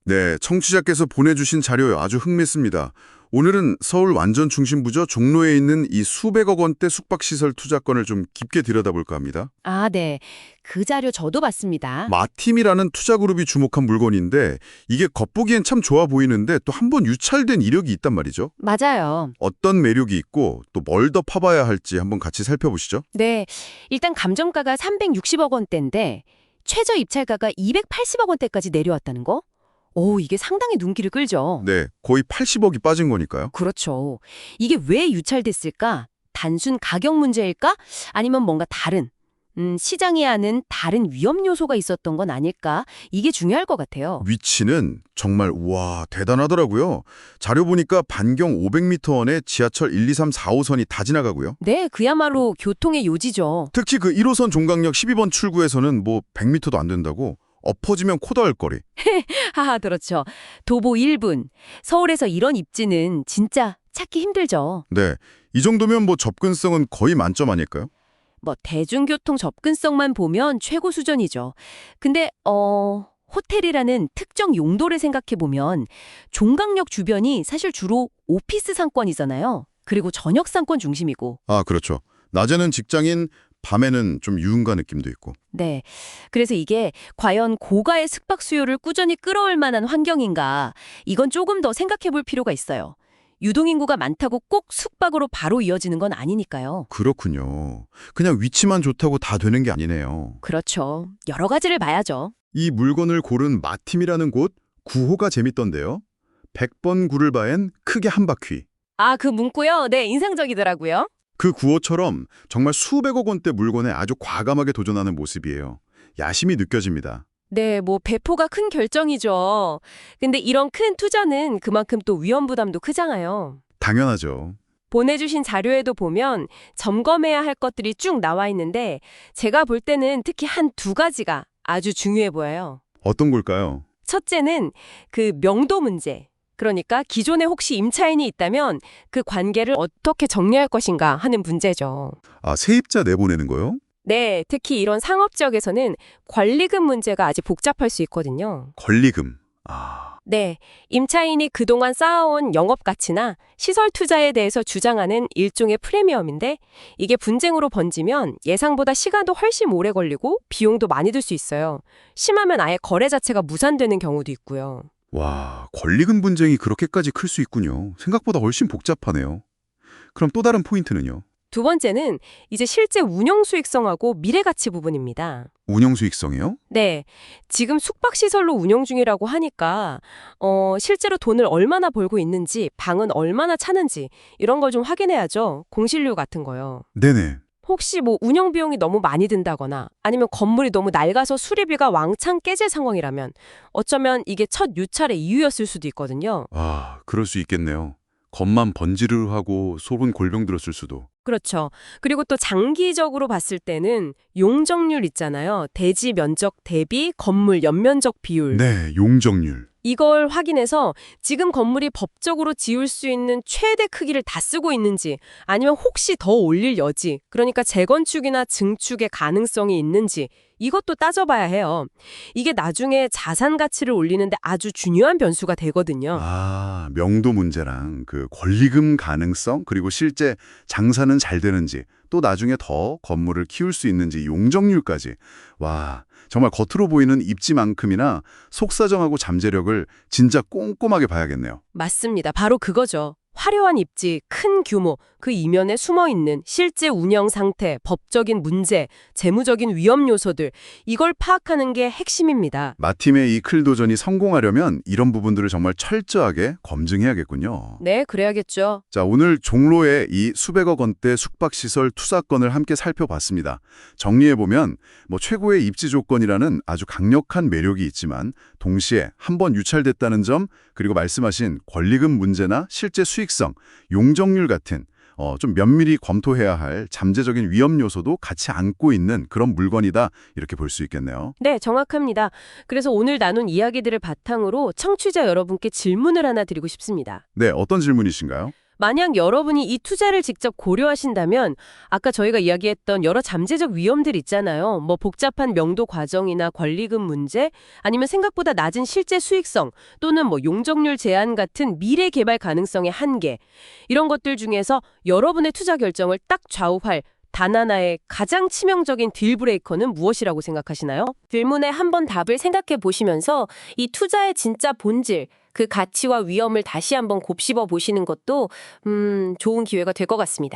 네, 청취자께서 보내주신 자료 아주 흥미있습니다. 오늘은 서울 완전 중심부죠. 종로에 있는 이 수백억 원대 숙박시설 투자건을 좀 깊게 들여다볼까 합니다. 아, 네. 그 자료 저도 봤습니다. 마팀이라는 투자그룹이 주목한 물건인데 이게 겉보기엔 참 좋아 보이는데 또 한 번 유찰된 이력이 있단 말이죠. 맞아요. 어떤 매력이 있고 또 뭘 더 파봐야 할지 한번 같이 살펴보시죠. 네. 일단 감정가가 360억 원대인데 최저 입찰가가 280억 원대까지 내려왔다는 거? 오, 이게 상당히 눈길을 끌죠. 네, 거의 80억이 빠진 거니까요. 그렇죠. 이게 왜 유찰됐을까? 단순 가격 문제일까? 아니면 뭔가 다른, 시장이 아는 다른 위험 요소가 있었던 건 아닐까? 이게 중요할 것 같아요. 위치는 정말 우와 대단하더라고요. 자료 보니까 반경 500m 안에 지하철 1, 2, 3, 4, 5선이 다 지나가고요. 네, 그야말로 교통의 요지죠. 특히 그 1호선 종강역 12번 출구에서는 뭐 100m도 안 된다고 엎어지면 코다할 거리. 하하, 그렇죠. 도보 1분. 서울에서 이런 입지는 진짜 찾기 힘들죠. 네, 이 정도면 뭐 접근성은 거의 만점 아닐까요? 뭐 대중교통 접근성만 보면 최고 수준이죠. 근데 호텔이라는 특정 용도를 생각해 보면 종강역 주변이 사실 주로 오피스 상권이잖아요. 그리고 저녁 상권 중심이고. 아, 그렇죠. 낮에는 직장인, 밤에는 좀 유흥가 느낌도 있고. 네. 그래서 이게 과연 고가의 숙박 수요를 꾸준히 끌어올 만한 환경인가? 이건 조금 더 생각해 볼 필요가 있어요. 유동인구가 많다고 꼭 숙박으로 바로 이어지는 건 아니니까요. 그렇군요. 그냥 위치만 좋다고 다 되는 게 아니네요. 그렇죠. 여러 가지를 봐야죠. 이 물건을 고른 마팀이라는 곳 구호가 재밌던데요. 100번 굴을 바엔 크게 한 바퀴. 아, 그 문구요? 네, 인상적이더라고요. 그 구호처럼 정말 수백억 원대 물건에 아주 과감하게 도전하는 모습이에요. 야심이 느껴집니다. 네, 뭐 배포가 큰 결정이죠. 근데 이런 큰 투자는 그만큼 또 위험 부담도 크잖아요. 당연하죠. 보내주신 자료에도 보면 점검해야 할 것들이 쭉 나와 있는데 제가 볼 때는 특히 한 두 가지가 아주 중요해 보여요. 어떤 걸까요? 첫째는 그 명도 문제. 그러니까 기존에 혹시 임차인이 있다면 그 관계를 어떻게 정리할 것인가 하는 문제죠. 아, 세입자 내보내는 거요? 네, 특히 이런 상업 지역에서는 권리금 문제가 아직 복잡할 수 있거든요. 권리금. 아, 네, 임차인이 그동안 쌓아온 영업 가치나 시설 투자에 대해서 주장하는 일종의 프리미엄인데 이게 분쟁으로 번지면 예상보다 시간도 훨씬 오래 걸리고 비용도 많이 들 수 있어요. 심하면 아예 거래 자체가 무산되는 경우도 있고요. 와, 권리금 분쟁이 그렇게까지 클 수 있군요. 생각보다 훨씬 복잡하네요. 그럼 또 다른 포인트는요? 두 번째는 이제 실제 운영 수익성하고 미래 가치 부분입니다. 운영 수익성이요? 네, 지금 숙박시설로 운영 중이라고 하니까 실제로 돈을 얼마나 벌고 있는지, 방은 얼마나 차는지 이런 걸 좀 확인해야죠. 공실료 같은 거요. 네네. 혹시 뭐 운영 비용이 너무 많이 든다거나 아니면 건물이 너무 낡아서 수리비가 왕창 깨질 상황이라면 어쩌면 이게 첫 유찰의 이유였을 수도 있거든요. 아, 그럴 수 있겠네요. 겉만 번지르르하고 속은 골병 들었을 수도. 그렇죠. 그리고 또 장기적으로 봤을 때는 용적률 있잖아요. 대지 면적 대비 건물 연면적 비율. 네, 용적률. 이걸 확인해서 지금 건물이 법적으로 지을 수 있는 최대 크기를 다 쓰고 있는지 아니면 혹시 더 올릴 여지, 그러니까 재건축이나 증축의 가능성이 있는지 이것도 따져봐야 해요. 이게 나중에 자산 가치를 올리는데 아주 중요한 변수가 되거든요. 아, 명도 문제랑 그 권리금 가능성 그리고 실제 장사는 잘 되는지 또 나중에 더 건물을 키울 수 있는지 용적률까지. 와, 정말 겉으로 보이는 입지만큼이나 속사정하고 잠재력을 진짜 꼼꼼하게 봐야겠네요. 맞습니다. 바로 그거죠. 화려한 입지, 큰 규모, 그 이면에 숨어있는 실제 운영 상태, 법적인 문제, 재무적인 위험 요소들, 이걸 파악하는 게 핵심입니다. 마팀의 이 클도전이 성공하려면 이런 부분들을 정말 철저하게 검증해야겠군요. 네, 그래야겠죠. 자, 오늘 종로의 이 수백억 원대 숙박시설 투자건을 함께 살펴봤습니다. 정리해보면 최고의 입지 조건이라는 아주 강력한 매력이 있지만 동시에 한번 유찰됐다는 점, 그리고 말씀하신 권리금 문제나 실제 수익성, 용적률 같은 좀 면밀히 검토해야 할 잠재적인 위험 요소도 같이 안고 있는 그런 물건이다, 이렇게 볼 수 있겠네요. 네, 정확합니다. 그래서 오늘 나눈 이야기들을 바탕으로 청취자 여러분께 질문을 하나 드리고 싶습니다. 네, 어떤 질문이신가요? 만약 여러분이 이 투자를 직접 고려하신다면 아까 저희가 이야기했던 여러 잠재적 위험들 있잖아요. 뭐 복잡한 명도 과정이나 권리금 문제, 아니면 생각보다 낮은 실제 수익성, 또는 뭐 용적률 제한 같은 미래 개발 가능성의 한계. 이런 것들 중에서 여러분의 투자 결정을 딱 좌우할 단 하나의 가장 치명적인 딜브레이커는 무엇이라고 생각하시나요? 질문에 한번 답을 생각해 보시면서 이 투자의 진짜 본질, 그 가치와 위험을 다시 한번 곱씹어 보시는 것도 좋은 기회가 될 것 같습니다.